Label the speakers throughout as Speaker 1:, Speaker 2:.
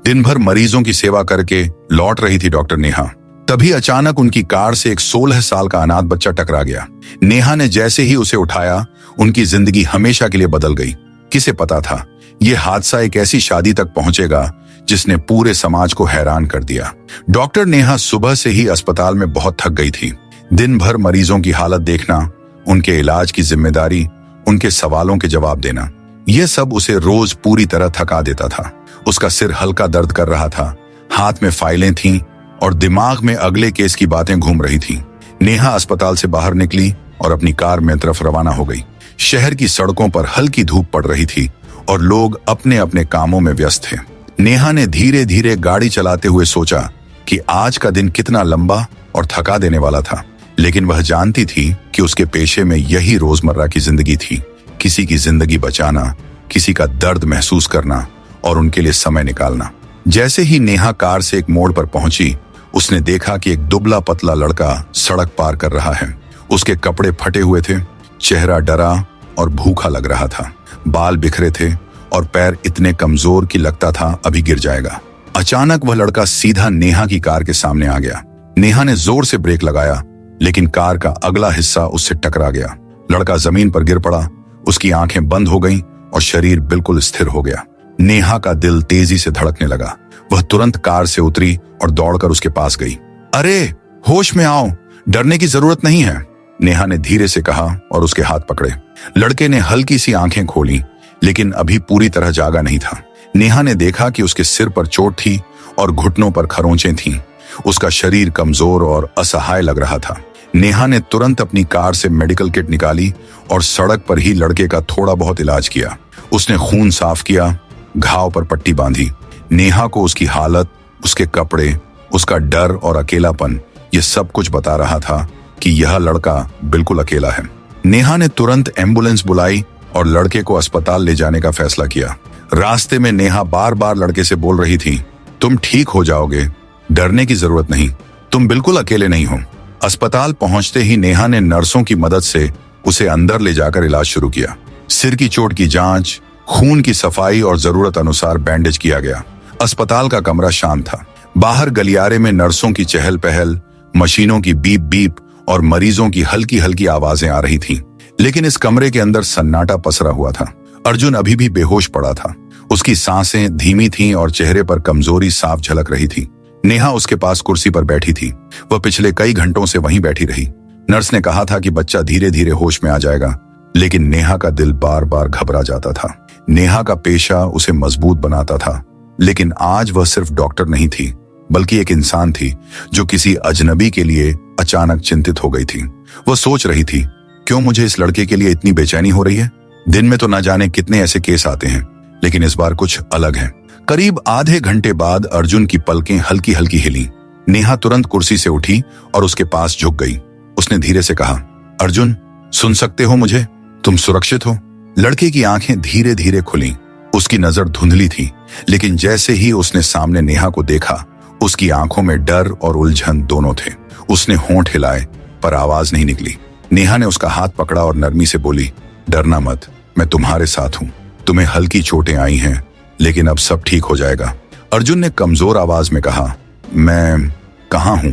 Speaker 1: दिन भर मरीजों की सेवा करके लौट रही थी डॉक्टर नेहा। तभी अचानक उनकी कार से एक 16 साल का अनाथ बच्चा टकरा गया। नेहा ने जैसे ही उसे उठाया, उनकी जिंदगी हमेशा के लिए बदल गई। किसे पता था यह हादसा एक ऐसी शादी तक पहुंचेगा जिसने पूरे समाज को हैरान कर दिया। डॉक्टर नेहा सुबह से ही अस्पताल में बहुत थक गई थी। दिन भर मरीजों की हालत देखना, उनके इलाज की जिम्मेदारी, उनके सवालों के जवाब देना, यह सब उसे रोज पूरी तरह थका देता था। उसका सिर हल्का दर्द कर रहा था, हाथ में फाइलें थीं और दिमाग में अगले केस की बातें घूम रही थीं। नेहा अस्पताल से बाहर निकली और अपनी कार में तरफ रवाना हो गई। शहर की सड़कों पर हल्की धूप पड़ रही थी और लोग अपने अपने कामों में व्यस्त थे। नेहा ने धीरे धीरे गाड़ी चलाते हुए सोचा कि आज का दिन कितना लंबा और थका देने वाला था, लेकिन वह जानती थी कि उसके पेशे में यही रोजमर्रा की जिंदगी थी। किसी की जिंदगी बचाना, किसी का दर्द महसूस करना और उनके लिए समय निकालना। जैसे ही नेहा कार से एक मोड़ पर पहुंची, उसने देखा कि एक दुबला पतला लड़का सड़क पार कर रहा है। उसके कपड़े फटे हुए थे, चेहरा डरा और भूखा लग रहा था। बाल बिखरे थे और पैर इतने कमजोर कि लगता था अभी गिर जाएगा। अचानक वह लड़का सीधा नेहा की कार के सामने आ गया। नेहा ने जोर से ब्रेक लगाया, लेकिन कार का अगला हिस्सा उससे टकरा गया। लड़का जमीन पर गिर पड़ा, उसकी आंखें बंद हो गईं और शरीर बिल्कुल स्थिर हो गया। नेहा का दिल तेजी से धड़कने लगा। वह तुरंत कार से उतरी और दौड़कर उसके पास गई। अरे, होश में आओ, डरने की जरूरत नहीं है, नेहा ने धीरे से कहा और उसके हाथ पकड़े। लड़के ने हल्की सी आंखें खोली, लेकिन अभी पूरी तरह जागा नहीं था। नेहा ने देखा कि उसके सिर पर चोट थी और घुटनों पर खरोंचें थीं। उसका शरीर कमजोर और असहाय लग रहा था। नेहा ने तुरंत अपनी कार से मेडिकल किट निकाली और सड़क पर ही लड़के का थोड़ा बहुत इलाज किया। उसने खून साफ किया, घाव पर पट्टी बांधी। नेहा को उसकी हालत, उसके कपड़े, उसका डर और अकेलापन, ये सब कुछ बता रहा था कि यह लड़का बिल्कुल अकेला है। नेहा ने तुरंत एम्बुलेंस बुलाई और लड़के को अस्पताल ले जाने का फैसला किया। रास्ते में नेहा बार बार लड़के से बोल रही थी, तुम ठीक हो जाओगे, डरने की जरूरत नहीं, तुम बिल्कुल अकेले नहीं हो। अस्पताल पहुंचते ही नेहा ने नर्सों की मदद से उसे अंदर ले जाकर इलाज शुरू किया। सिर की चोट की जांच, खून की सफाई और जरूरत अनुसार बैंडेज किया गया। अस्पताल का कमरा शांत था। बाहर गलियारे में नर्सों की चहल पहल, मशीनों की बीप बीप और मरीजों की हल्की हल्की आवाजें आ रही थीं। लेकिन इस कमरे के अंदर सन्नाटा पसरा हुआ था। अर्जुन अभी भी बेहोश पड़ा था। उसकी सांसें धीमी थीं और चेहरे पर कमजोरी साफ झलक रही थी। नेहा उसके पास कुर्सी पर बैठी थी। वह पिछले कई घंटों से वहीं बैठी रही। नर्स ने कहा था कि बच्चा धीरे धीरे होश में आ जाएगा, लेकिन नेहा का दिल बार बार घबरा जाता था। नेहा का पेशा उसे मजबूत बनाता था, लेकिन आज वह सिर्फ डॉक्टर नहीं थी, बल्कि एक इंसान थी जो किसी अजनबी के लिए अचानक चिंतित हो गई थी। वह सोच रही थी, क्यों मुझे इस लड़के के लिए इतनी बेचैनी हो रही है? दिन में तो न जाने कितने ऐसे केस आते हैं, लेकिन इस बार कुछ अलग है। करीब आधे घंटे बाद अर्जुन की पलकें हल्की हल्की हिली। नेहा तुरंत कुर्सी से उठी और उसके पास झुक गई। उसने धीरे से कहा, अर्जुन, सुन सकते हो मुझे? तुम सुरक्षित हो? लड़के की आंखें धीरे धीरे खुली। उसकी नजर धुंधली थी, लेकिन जैसे ही उसने सामने नेहा को देखा, उसकी आंखों में डर और उलझन दोनों थे। उसने होंठ हिलाए, पर आवाज नहीं निकली। नेहा ने उसका हाथ पकड़ा और नरमी से बोली, डरना मत, मैं तुम्हारे साथ हूं। तुम्हें हल्की चोटें आई हैं, लेकिन अब सब ठीक हो जाएगा। अर्जुन ने कमजोर आवाज में कहा, मैं कहाँ हूं?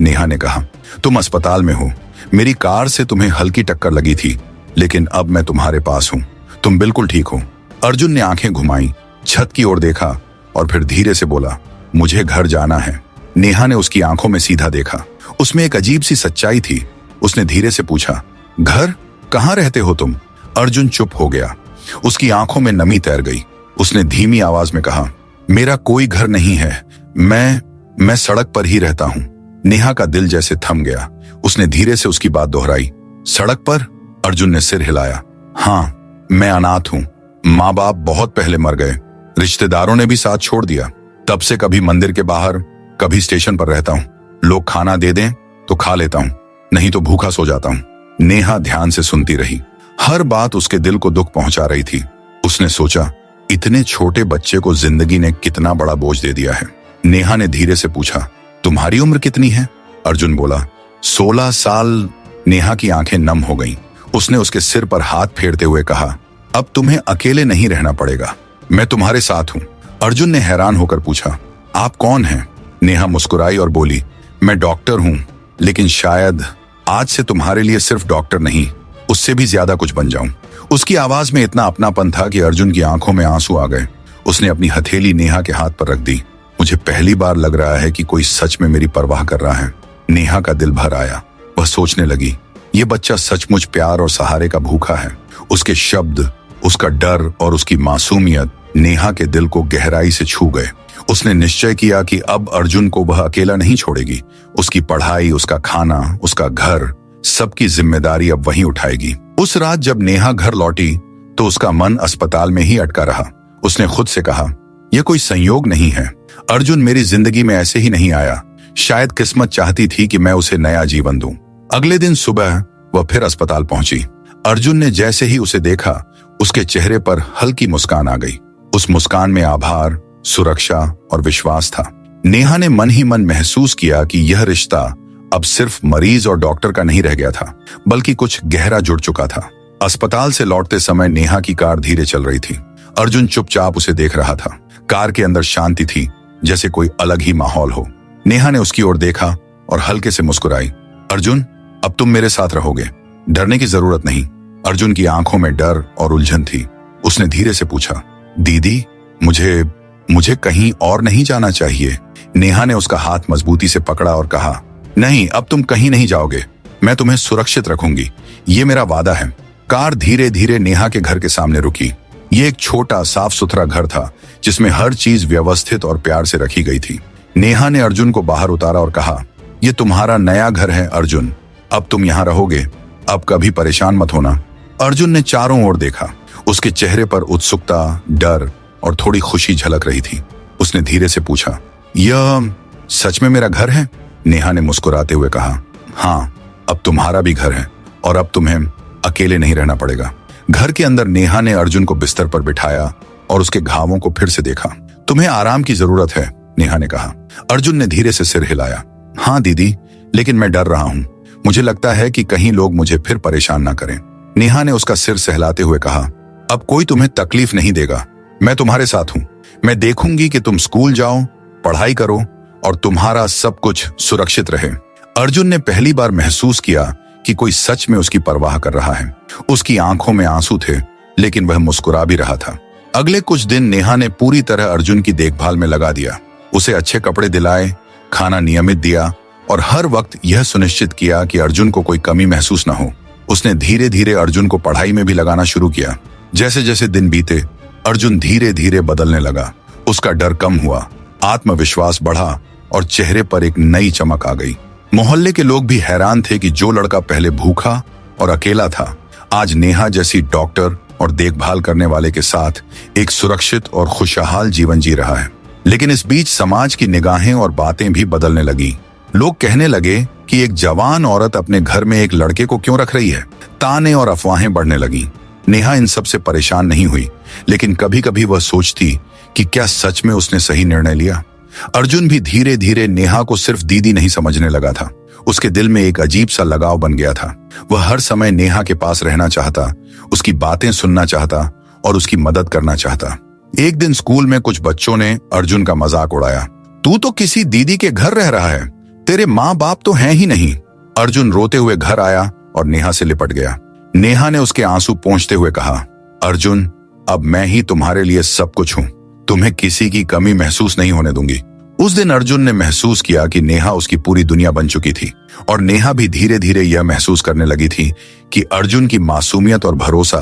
Speaker 1: नेहा ने कहा, तुम अस्पताल में हो। मेरी कार से तुम्हें हल्की टक्कर लगी थी, लेकिन अब मैं तुम्हारे पास हूं। तुम बिल्कुल ठीक हो। अर्जुन ने आंखें घुमाई, छत की ओर देखा और फिर धीरे से बोला, मुझे घर जाना है। नेहा ने उसकी आंखों में सीधा देखा। उसमें एक अजीब सी सच्चाई थी। उसने धीरे से पूछा, घर? कहाँ रहते हो तुम? अर्जुन चुप हो गया। उसकी आंखों में नमी तैर गई। उसने धीमी आवाज में कहा, मेरा कोई घर नहीं है, मैं सड़क पर ही रहता हूं। नेहा का दिल जैसे थम गया। उसने धीरे से उसकी बात दोहराई, सड़क पर? अर्जुन ने सिर हिलाया। हाँ, मैं अनाथ हूं। माँ बाप बहुत पहले मर गए। रिश्तेदारों ने भी साथ छोड़ दिया। तब से कभी मंदिर के बाहर, कभी स्टेशन पर रहता हूं। लोग खाना दे दें तो खा लेता हूं, नहीं तो भूखा सो जाता हूं। नेहा ध्यान से सुनती रही। हर बात उसके दिल को दुख पहुंचा रही थी। उसने सोचा, इतने छोटे बच्चे को जिंदगी ने कितना बड़ा बोझ दे दिया है। नेहा ने धीरे से पूछा, तुम्हारी उम्र कितनी है? अर्जुन बोला, 16 साल। नेहा की आंखें नम हो गईं। उसने उसके सिर पर हाथ फेरते हुए कहा, अब तुम्हें अकेले नहीं रहना पड़ेगा, मैं तुम्हारे साथ हूं। अर्जुन ने हैरान होकर पूछा, आप कौन हैं? नेहा मुस्कुराई और बोली, मैं डॉक्टर हूं, लेकिन शायद आज से तुम्हारे लिए सिर्फ डॉक्टर नहीं, उससे भी ज्यादा कुछ बन जाऊं। उसकी आवाज में इतना अपनापन था कि अर्जुन की आंखों में आंसू आ गए। उसने अपनी हथेली नेहा के हाथ पर रख दी। मुझे पहली बार लग रहा है कि कोई सच में मेरी परवाह कर रहा है। नेहा का दिल भर आया। वह सोचने लगी, ये बच्चा सचमुच प्यार और सहारे का भूखा है। उसके शब्द, उसका डर और उसकी मासूमियत नेहा के दिल को गहराई से छू गए। उसने निश्चय किया कि अब अर्जुन को वह अकेला नहीं छोड़ेगी। उसकी पढ़ाई, उसका खाना, उसका घर, सबकी जिम्मेदारी अब वही उठाएगी। उस रात जब नेहा घर लौटी तो उसका मन अस्पताल में ही अटका रहा। उसने खुद से कहा, यह कोई संयोग नहीं है। अर्जुन मेरी जिंदगी में ऐसे ही नहीं आया। शायद किस्मत चाहती थी कि मैं उसे नया जीवन दूं। अगले दिन सुबह वह फिर अस्पताल पहुंची। अर्जुन ने जैसे ही उसे देखा, उसके चेहरे पर हल्की मुस्कान आ गई। उस मुस्कान में आभार, सुरक्षा और विश्वास था। नेहा ने मन ही मन महसूस किया कि यह रिश्ता अब सिर्फ मरीज और डॉक्टर का नहीं रह गया था, बल्कि कुछ गहरा जुड़ चुका था। अस्पताल से लौटते समय नेहा की कार धीरे चल रही थी। अर्जुन चुपचाप उसे देख रहा था। कार के अंदर शांति थी, जैसे कोई अलग ही माहौल हो। नेहा ने उसकी ओर देखा और हल्के से मुस्कुराई। अर्जुन, अब तुम मेरे साथ रहोगे, डरने की जरूरत नहीं। अर्जुन की आंखों में डर और उलझन थी। उसने धीरे से पूछा, दीदी, मुझे कहीं और नहीं जाना चाहिए? नेहा ने उसका हाथ मजबूती से पकड़ा और कहा, नहीं, अब तुम कहीं नहीं जाओगे। मैं तुम्हें सुरक्षित रखूंगी, ये मेरा वादा है। कार धीरे धीरे नेहा के घर के सामने रुकी। ये एक छोटा साफ सुथरा घर था, जिसमें हर चीज व्यवस्थित और प्यार से रखी गई थी। नेहा ने अर्जुन को बाहर उतारा और कहा, यह तुम्हारा नया घर है अर्जुन, अब तुम यहाँ रहोगे, अब कभी परेशान मत होना। अर्जुन ने चारों ओर देखा। उसके चेहरे पर उत्सुकता, डर और थोड़ी खुशी झलक रही थी। उसने धीरे से पूछा, यह सच में मेरा घर है? नेहा ने मुस्कुराते हुए कहा, हाँ, अब तुम्हारा भी घर है और अब तुम्हें अकेले नहीं रहना पड़ेगा। घर के अंदर नेहा ने अर्जुन को बिस्तर पर बिठाया और उसके घावों को फिर से देखा। तुम्हें आराम की जरूरत है, नेहा ने कहा। अर्जुन ने धीरे से सिर हिलाया। हाँ दीदी, लेकिन मैं डर रहा हूँ। मुझे लगता है कि कहीं लोग मुझे फिर परेशान ना करें। नेहा ने उसका सिर सहलाते हुए कहा, अब कोई तुम्हें तकलीफ नहीं देगा। मैं तुम्हारे साथ हूँ। मैं देखूंगी कि तुम स्कूल जाओ, पढ़ाई करो और तुम्हारा सब कुछ सुरक्षित रहे। अर्जुन ने पहली बार महसूस किया कि कोई सच में उसकी परवाह कर रहा है। उसकी आंखों में आंसू थे, लेकिन वह मुस्कुरा भी रहा था। अगले कुछ दिन नेहा ने पूरी तरह अर्जुन की देखभाल में लगा दिया। उसे अच्छे कपड़े दिलाए, खाना नियमित दिया और हर वक्त यह सुनिश्चित किया कि अर्जुन को कोई कमी महसूस न हो। उसने धीरे धीरे अर्जुन को पढ़ाई में भी लगाना शुरू किया। जैसे जैसे दिन बीते, अर्जुन धीरे धीरे बदलने लगा। उसका डर कम हुआ, आत्मविश्वास बढ़ा और चेहरे पर एक नई चमक आ गई। मोहल्ले के लोग भी हैरान थे कि जो लड़का पहले भूखा और अकेला था, आज नेहा जैसी डॉक्टर और देखभाल करने वाले के साथ एक सुरक्षित और खुशहाल जीवन जी रहा है। लेकिन इस बीच समाज की निगाहें और बातें भी बदलने लगी। लोग कहने लगे कि एक जवान औरत अपने घर में एक लड़के को क्यों रख रही है। ताने और अफवाहें बढ़ने लगी। नेहा इन सब से परेशान नहीं हुई, लेकिन कभी कभी वह सोचती कि क्या सच में उसने सही निर्णय लिया। अर्जुन भी धीरे धीरे नेहा को सिर्फ दीदी नहीं समझने लगा था। उसके दिल में एक अजीब सा लगाव बन गया था। वह हर समय नेहा के पास रहना चाहता, उसकी बातें सुनना चाहता और उसकी मदद करना चाहता। एक दिन स्कूल में कुछ बच्चों ने अर्जुन का मजाक उड़ाया, तू तो किसी दीदी के घर रह रहा है, तेरे माँ बाप तो हैं ही नहीं। अर्जुन रोते हुए घर आया और नेहा से लिपट गया। नेहा ने उसके आंसू पोंछते हुए कहा, अर्जुन, अब मैं ही तुम्हारे लिए सब कुछ हूँ, तुम्हें किसी की कमी महसूस नहीं होने दूंगी। उस दिन अर्जुन ने महसूस किया कि नेहा उसकी पूरी दुनिया बन चुकी थी और नेहा भी धीरे धीरे यह महसूस करने लगी थी कि अर्जुन की मासूमियत और भरोसा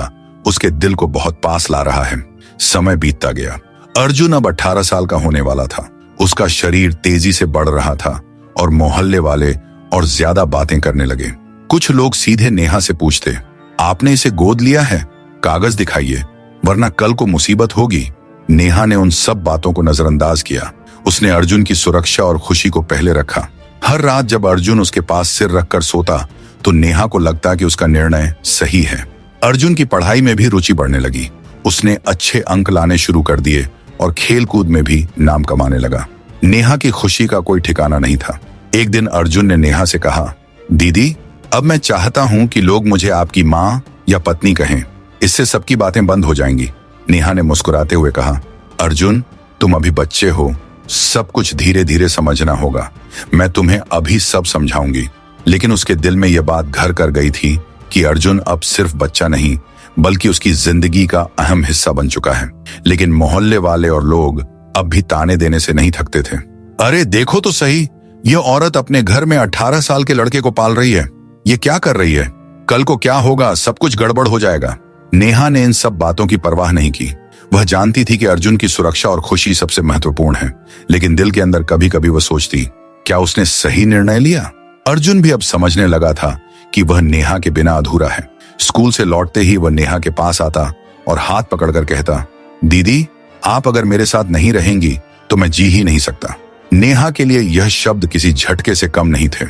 Speaker 1: उसके दिल को बहुत पास ला रहा है। समय बीतता गया। अर्जुन अब 18 साल का होने वाला था। उसका शरीर तेजी से बढ़ रहा था और मोहल्ले वाले और ज्यादा बातें करने लगे। कुछ लोग सीधे नेहा से पूछते, आपने इसे गोद लिया है? कागज दिखाइए, वरना कल को मुसीबत होगी। नेहा ने उन सब बातों को नजरअंदाज किया। उसने अर्जुन की सुरक्षा और खुशी को पहले रखा। हर रात जब अर्जुन उसके पास सिर रखकर सोता तो नेहा को लगता कि उसका निर्णय सही है। अर्जुन की पढ़ाई में भी रुचि बढ़ने लगी। उसने अच्छे अंक लाने शुरू कर दिए और खेल कूद में भी नाम कमाने लगा। नेहा की खुशी का कोई ठिकाना नहीं था। एक दिन अर्जुन ने नेहा से कहा, दीदी, अब मैं चाहता हूं कि लोग मुझे आपकी माँ या पत्नी कहें, इससे सबकी बातें बंद हो जाएंगी। नेहा ने मुस्कुराते हुए कहा, अर्जुन, तुम अभी बच्चे हो, सब कुछ धीरे धीरे समझना होगा। मैं तुम्हें अभी सब समझाऊंगी। लेकिन उसके दिल में यह बात घर कर गई थी कि अर्जुन अब सिर्फ बच्चा नहीं बल्कि उसकी जिंदगी का अहम हिस्सा बन चुका है। लेकिन मोहल्ले वाले और लोग अब भी ताने देने से नहीं थकते थे। अरे देखो तो सही, यह औरत अपने घर में 18 साल के लड़के को पाल रही है। ये क्या कर रही है? कल को क्या होगा? सब कुछ गड़बड़ हो जाएगा। नेहा ने इन सब बातों की परवाह नहीं की। वह जानती थी कि अर्जुन की सुरक्षा और खुशी सबसे महत्वपूर्ण है। लेकिन दिल के अंदर कभी कभी वह सोचती, क्या उसने सही निर्णय लिया? अर्जुन भी अब समझने लगा था कि वह नेहा के बिना अधूरा है। स्कूल से लौटते ही वह नेहा के पास आता और हाथ पकड़कर कहता, दीदी, आप अगर मेरे साथ नहीं रहेंगी तो मैं जी ही नहीं सकता। नेहा के लिए यह शब्द किसी झटके से कम नहीं थे।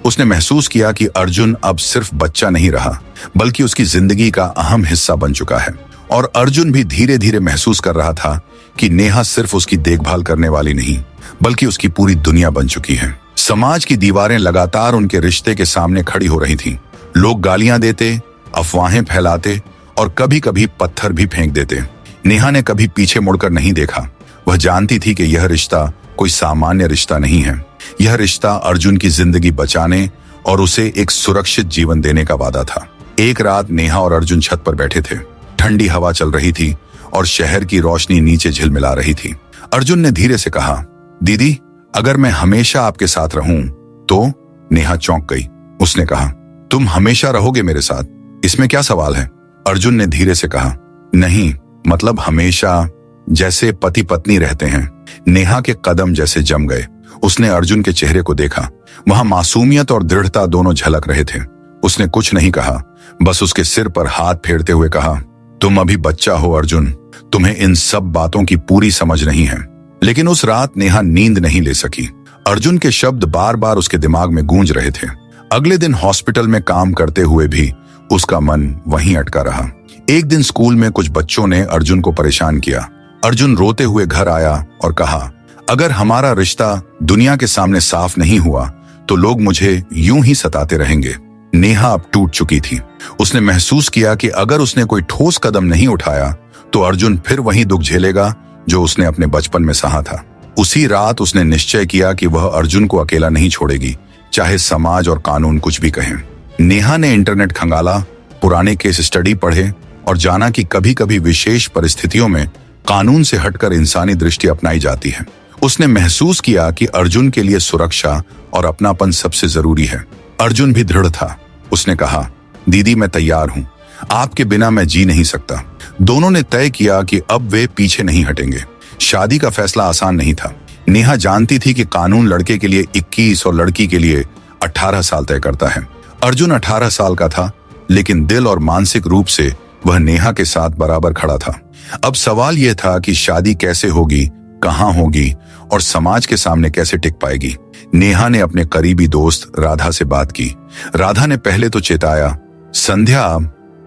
Speaker 1: उसने महसूस किया कि अर्जुन अब सिर्फ बच्चा नहीं रहा बल्कि उसकी जिंदगी का अहम हिस्सा बन चुका है। और अर्जुन भी धीरे धीरे महसूस कर रहा था कि नेहा सिर्फ उसकी देखभाल करने वाली नहीं बल्कि उसकी पूरी दुनिया बन चुकी है। समाज की दीवारें लगातार उनके रिश्ते के सामने खड़ी हो रही थीं। लोग गालियां देते, अफवाहें फैलाते और कभी कभी पत्थर भी फेंक देते। नेहा ने कभी पीछे मुड़कर नहीं देखा। वह जानती थी कि यह रिश्ता कोई सामान्य रिश्ता नहीं है। यह रिश्ता अर्जुन की जिंदगी बचाने और उसे एक सुरक्षित जीवन देने का वादा था। एक रात नेहा और अर्जुन छत पर बैठे थे। ठंडी हवा चल रही थी और शहर की रोशनी नीचे झिलमिला रही थी। अर्जुन ने धीरे से कहा, दीदी, अगर मैं हमेशा आपके साथ रहूं तो? नेहा चौंक गई। उसने कहा, तुम हमेशा रहोगे मेरे साथ, इसमें क्या सवाल है? अर्जुन ने धीरे से कहा, नहीं, मतलब हमेशा जैसे पति पत्नी रहते हैं। नेहा के कदम जैसे जम गए। उसने अर्जुन के चेहरे को देखा। वहां मासूमियत और दृढ़ता दोनों झलक रहे थे। उसने कुछ नहीं कहा, बस उसके सिर पर हाथ फेरते हुए कहा, तुम अभी बच्चा हो अर्जुन, तुम्हें इन सब बातों की पूरी समझ नहीं है। लेकिन उस रात नेहा नींद नहीं ले सकी। अर्जुन के शब्द बार बार उसके दिमाग में गूंज रहे थे। अगले दिन हॉस्पिटल में काम करते हुए भी उसका मन वहीं अटका रहा। एक दिन स्कूल में कुछ बच्चों ने अर्जुन को परेशान किया। अर्जुन रोते हुए घर आया और कहा, अगर हमारा रिश्ता दुनिया के सामने साफ नहीं हुआ तो लोग मुझे यूं ही सताते रहेंगे। नेहा अब टूट चुकी थी। उसने महसूस किया कि अगर उसने कोई ठोस कदम नहीं उठाया तो अर्जुन फिर वही दुख झेलेगा जो उसने अपने बचपन में सहा था। उसी रात उसने निश्चय किया कि वह अर्जुन को अकेला नहीं छोड़ेगी, चाहे समाज और कानून कुछ भी कहें। नेहा ने इंटरनेट खंगाला, पुराने केस स्टडी पढ़े और जाना कि कभी कभी विशेष परिस्थितियों में कानून से हटकर इंसानी दृष्टि अपनाई जाती है। उसने महसूस किया कि अर्जुन के लिए सुरक्षा और अपनापन सबसे जरूरी है। अर्जुन भी दृढ़ था। उसने कहा, दीदी, मैं तैयार हूं, आपके बिना मैं जी नहीं सकता। दोनों ने तय किया कि अब वे पीछे नहीं हटेंगे। शादी का फैसला आसान नहीं था। नेहा जानती थी कि कानून लड़के के लिए 21 और लड़की के लिए 18 साल तय करता है। अर्जुन 18 साल का था, लेकिन दिल और मानसिक रूप से वह नेहा के साथ बराबर खड़ा था। अब सवाल यह था कि शादी कैसे होगी, कहां होगी और समाज के सामने कैसे टिक पाएगी। नेहा ने अपने करीबी दोस्त राधा से बात की। राधा ने पहले तो चेताया, संध्या,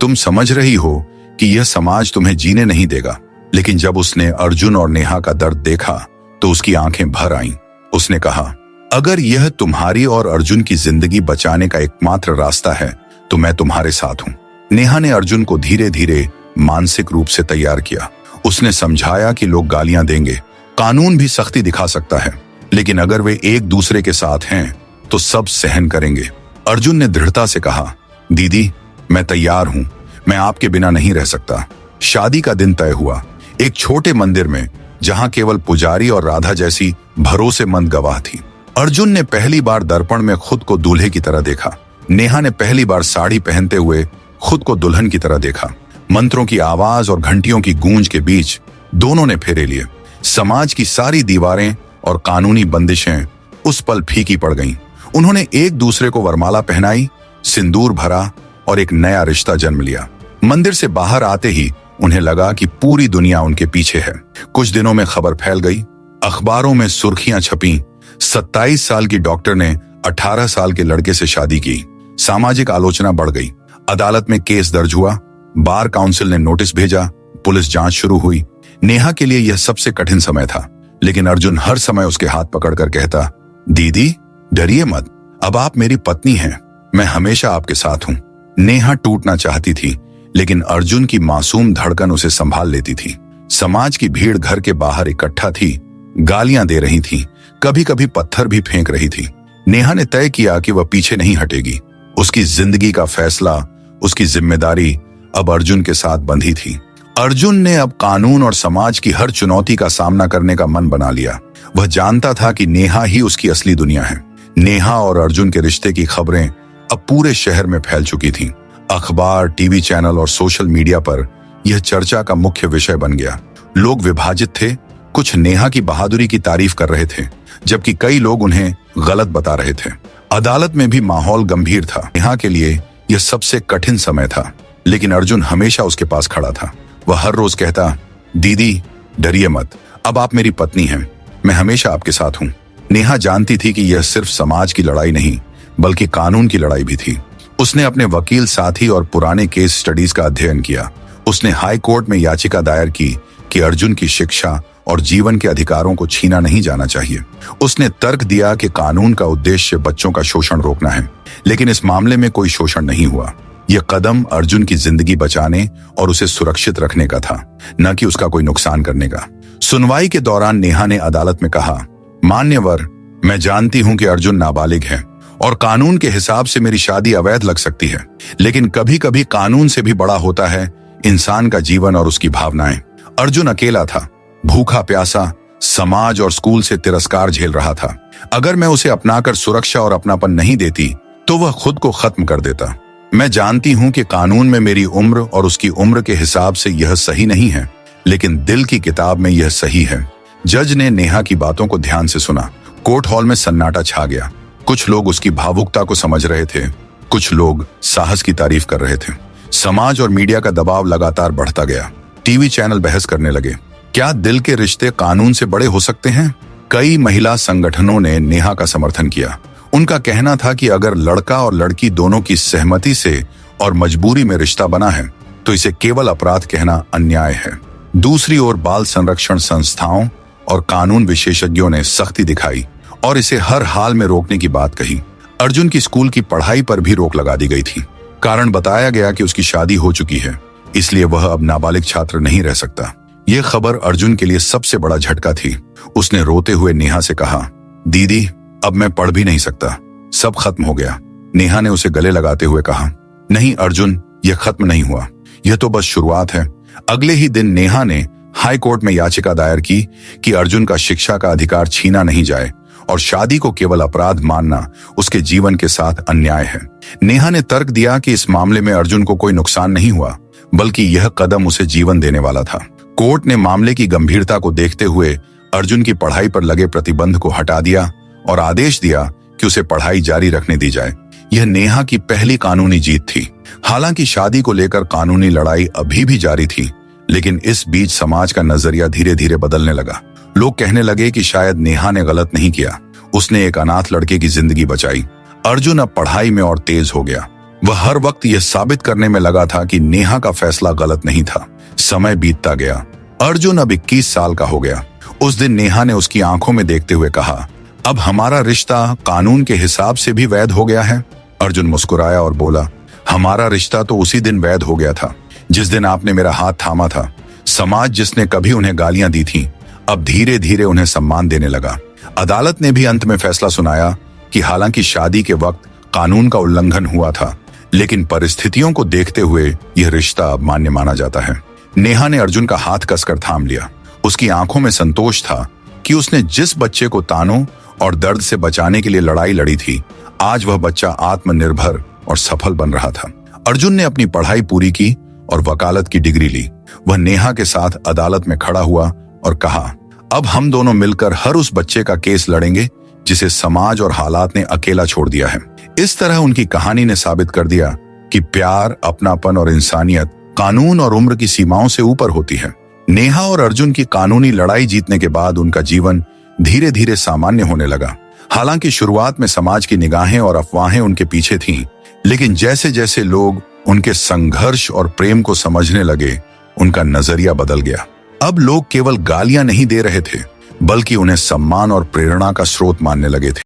Speaker 1: तुम समझ रही हो कि यह समाज तुम्हें जीने नहीं देगा। लेकिन जब उसने अर्जुन और नेहा का दर्द देखा तो उसकी आंखें भर आईं। उसने कहा, अगर यह तुम्हारी और अर्जुन की जिंदगी बचाने का एकमात्र रास्ता है तो मैं तुम्हारे साथ हूं। नेहा ने अर्जुन को धीरे धीरे मानसिक रूप से तैयार किया। उसने समझाया कि लोग गालियां देंगे, कानून भी सख्ती दिखा सकता है, लेकिन अगर वे एक दूसरे के साथ हैं तो सब सहन करेंगे। अर्जुन ने दृढ़ता से कहा, दीदी, मैं तैयार हूं, मैं आपके बिना नहीं रह सकता। शादी का दिन तय हुआ, एक छोटे मंदिर में, जहां केवल पुजारी और राधा जैसी भरोसेमंद गवाह थी। अर्जुन ने पहली बार दर्पण में खुद को दूल्हे की तरह देखा। नेहा ने पहली बार साड़ी पहनते हुए खुद को दुल्हन की तरह देखा। मंत्रों की आवाज और घंटियों की गूंज के बीच दोनों ने फेरे लिए। समाज की सारी दीवारें और कानूनी बंदिशें उस पल फीकी पड़ गईं। उन्होंने एक दूसरे को वरमाला पहनाई, सिंदूर भरा और एक नया रिश्ता जन्म लिया। मंदिर से बाहर आते ही उन्हें लगा कि पूरी दुनिया उनके पीछे है। कुछ दिनों में खबर फैल गई, अखबारों में सुर्खियां छपीं, 27 साल की डॉक्टर ने 18 साल के लड़के से शादी की। सामाजिक आलोचना बढ़ गई। अदालत में केस दर्ज हुआ, बार काउंसिल ने नोटिस भेजा, पुलिस जांच शुरू हुई। नेहा के लिए यह सबसे कठिन समय था, लेकिन अर्जुन हर समय उसके हाथ पकड़कर कहता, दीदी, डरिए मत, अब आप मेरी पत्नी हैं, मैं हमेशा आपके साथ हूं। नेहा टूटना चाहती थी, लेकिन अर्जुन की मासूम धड़कन उसे संभाल लेती थी। समाज की भीड़ घर के बाहर इकट्ठा थी, गालियां दे रही थी, कभी कभी पत्थर भी फेंक रही थी। नेहा ने तय किया कि वह पीछे नहीं हटेगी। उसकी जिंदगी का फैसला, उसकी जिम्मेदारी अब अर्जुन के साथ बंधी थी। अर्जुन ने अब कानून और समाज की हर चुनौती का सामना करने का मन बना लिया। वह जानता था कि नेहा ही उसकी असली दुनिया है। नेहा और अर्जुन के रिश्ते की खबरें अब पूरे शहर में फैल चुकी थीं। अखबार, टीवी चैनल और सोशल मीडिया पर यह चर्चा का मुख्य विषय बन गया। लोग विभाजित थे, कुछ नेहा की बहादुरी की तारीफ कर रहे थे, जबकि कई लोग उन्हें गलत बता रहे थे। अदालत में भी माहौल गंभीर था। नेहा के लिए यह सबसे कठिन समय था, लेकिन अर्जुन हमेशा उसके पास खड़ा था। वह हर रोज कहता, दीदी डरिए मत, अब आप मेरी पत्नी हैं, मैं हमेशा आपके साथ हूं। नेहा जानती थी कि यह सिर्फ समाज की लड़ाई नहीं, बल्कि कानून की लड़ाई भी थी। उसने अपने वकील साथी और पुराने केस स्टडीज का अध्ययन किया। उसने हाई कोर्ट में याचिका दायर की कि अर्जुन की शिक्षा और जीवन के अधिकारों को छीना नहीं जाना चाहिए। उसने तर्क दिया कि कानून का उद्देश्य बच्चों का शोषण रोकना है, लेकिन इस मामले में कोई शोषण नहीं हुआ। यह कदम अर्जुन की जिंदगी बचाने और उसे सुरक्षित रखने का था, न कि उसका कोई नुकसान करने का। सुनवाई के दौरान नेहा ने अदालत में कहा, मान्यवर, मैं जानती हूं कि अर्जुन नाबालिग है और कानून के हिसाब से मेरी शादी अवैध लग सकती है, लेकिन कभी कभी कानून से भी बड़ा होता है इंसान का जीवन और उसकी भावनाएं। अर्जुन अकेला था, भूखा प्यासा, समाज और स्कूल से तिरस्कार झेल रहा था। अगर मैं उसे अपनाकर सुरक्षा और अपनापन नहीं देती तो वह खुद को खत्म कर देता। मैं जानती हूं कि कानून में मेरी उम्र और उसकी उम्र के हिसाब से यह सही नहीं है, लेकिन दिल की किताब में यह सही है। जज ने नेहा की बातों को ध्यान से सुना। कोर्ट हॉल में सन्नाटा छा गया। कुछ लोग उसकी भावुकता को समझ रहे थे, कुछ लोग साहस की तारीफ कर रहे थे। समाज और मीडिया का दबाव लगातार बढ़ता गया। टीवी चैनल बहस करने लगे, क्या दिल के रिश्ते कानून से बड़े हो सकते हैं? कई महिला संगठनों ने नेहा का समर्थन किया। उनका कहना था कि अगर लड़का और लड़की दोनों की सहमति से और मजबूरी में रिश्ता बना है तो इसे केवल अपराध कहना अन्याय है। दूसरी ओर बाल संरक्षण संस्थाओं और कानून विशेषज्ञों ने सख्ती दिखाई और इसे हर हाल में रोकने की बात कही। अर्जुन की स्कूल की पढ़ाई पर भी रोक लगा दी गई थी। कारण बताया गया कि उसकी शादी हो चुकी है, इसलिए वह अब नाबालिग छात्र नहीं रह सकता। यह खबर अर्जुन के लिए सबसे बड़ा झटका थी। उसने रोते हुए नेहा से कहा, दीदी अब मैं पढ़ भी नहीं सकता, सब खत्म हो गया। नेहा ने उसे गले लगाते हुए कहा, नहीं अर्जुन, यह खत्म नहीं हुआ, यह तो बस शुरुआत है। अगले ही दिन नेहा ने हाई कोर्ट में याचिका दायर की कि अर्जुन का शिक्षा का अधिकार छीना नहीं जाए और शादी को केवल अपराध मानना उसके जीवन के साथ अन्याय है। नेहा ने तर्क दिया कि इस मामले में अर्जुन को कोई नुकसान नहीं हुआ, बल्कि यह कदम उसे जीवन देने वाला था। कोर्ट ने मामले की गंभीरता को देखते हुए अर्जुन की पढ़ाई पर लगे प्रतिबंध को हटा दिया और आदेश दिया कि उसे पढ़ाई जारी रखने दी जाए। यह नेहा की पहली कानूनी जीत थी। हालांकि शादी को लेकर कानूनी लड़ाई अभी भी जारी थी, लेकिन इस बीच समाज का नजरिया धीरे धीरे बदलने लगा। लोग कहने लगे कि शायद नेहा ने गलत नहीं किया, उसने एक अनाथ लड़के की जिंदगी बचाई। अर्जुन अब पढ़ाई में और तेज हो गया। वह हर वक्त यह साबित करने में लगा था कि नेहा का फैसला गलत नहीं था। समय बीतता गया। अर्जुन अब 21 साल का हो गया। उस दिन नेहा ने उसकी आंखों में देखते हुए कहा, अब हमारा रिश्ता कानून के हिसाब से भी वैध हो गया है। अर्जुन मुस्कुराया और बोला, हमारा रिश्ता तो उसी दिन वैध हो गया था जिस दिन आपने मेरा हाथ थामा था। समाज जिसने कभी उन्हें गालियां दी थी, अब धीरे धीरे उन्हें सम्मान देने लगा। अदालत ने भी अंत में फैसला सुनाया कि हालांकि शादी के वक्त कानून का उल्लंघन हुआ था, लेकिन परिस्थितियों को देखते हुए यह रिश्ता अब मान्य माना जाता है। नेहा ने अर्जुन का हाथ कसकर थाम लिया। उसकी आंखों में संतोष था कि उसने जिस बच्चे को तानों और दर्द से बचाने के लिए लड़ाई लड़ी थी, आज वह बच्चा आत्मनिर्भर और सफल बन रहा था। अर्जुन ने अपनी पढ़ाई पूरी की और वकालत की डिग्री ली। वह नेहा के साथ अदालत में खड़ा हुआ और कहा, अब हम दोनों मिलकर हर उस बच्चे का केस लड़ेंगे जिसे समाज और हालात ने अकेला छोड़ दिया है। इस तरह उनकी कहानी ने साबित कर दिया कि प्यार, अपनापन और इंसानियत कानून और उम्र की सीमाओं से ऊपर होती है। नेहा और अर्जुन की कानूनी लड़ाई जीतने के बाद उनका जीवन धीरे धीरे सामान्य होने लगा। हालांकि शुरुआत में समाज की निगाहें और अफवाहें उनके पीछे थीं, लेकिन जैसे जैसे लोग उनके संघर्ष और प्रेम को समझने लगे, उनका नजरिया बदल गया। अब लोग केवल गालियां नहीं दे रहे थे, बल्कि उन्हें सम्मान और प्रेरणा का स्रोत मानने लगे थे।